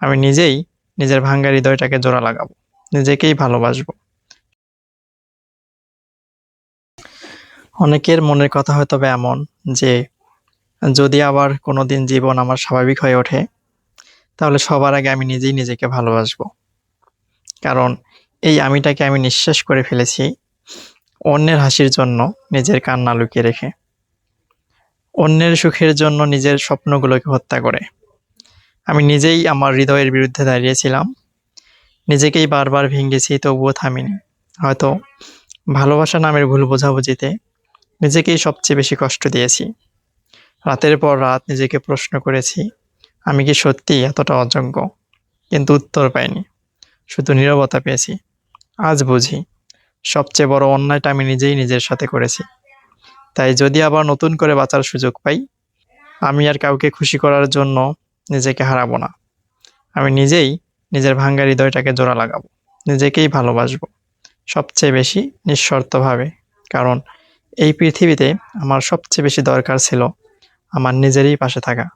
আমি নিজেই নিজের ভাঙ্গা হৃদয়টাকে জোড়া লাগাবো, নিজেকেই ভালোবাসবো। অনেকের মনের কথা হয়তো বা এমন যে, যদি আবার কোনোদিন জীবন আমার স্বাভাবিক হয়ে ওঠে, তাহলে সবার আগে আমি নিজেই নিজেকে ভালোবাসবো। কারণ এই আমিটাকে আমি নিঃশেষ করে ফেলেছি অন্যের হাসির জন্য নিজের কান্না লুকিয়ে রেখে, অন্যের সুখের জন্য নিজের স্বপ্নগুলোকে হত্যা করে। আমি নিজেই আমার হৃদয়ের বিরুদ্ধে দাঁড়িয়েছিলাম, নিজেকেই বারবার ভেঙেছি, তবুও থামিনি। হয়তো ভালোবাসা নামের ভুল বোঝাবুঝিতে নিজেকেই সবচেয়ে বেশি কষ্ট দিয়েছি। রাতের পর রাত নিজেকে প্রশ্ন করেছি, আমি কি সত্যিই এতটা অযোগ্য? কিন্তু উত্তর পাইনি, শুধু নীরবতা পেয়েছি। আজ বুঝি সবচেয়ে বড় অন্যায়টা আমি নিজেই নিজের সাথে করেছি। তাই যদি আবার নতুন করে বাঁচার সুযোগ পাই, আমি আর কাউকে খুশি করার জন্য নিজেকে হারাবো না। আমি নিজেই নিজের ভাঙ্গা হৃদয়টাকে জোড়া লাগাবো, নিজেকেই ভালোবাসবো, সবচেয়ে বেশি নিঃশর্তভাবে। কারণ এই পৃথিবীতে আমার সবচেয়ে বেশি দরকার ছিল আমার নিজেরই পাশে থাকা।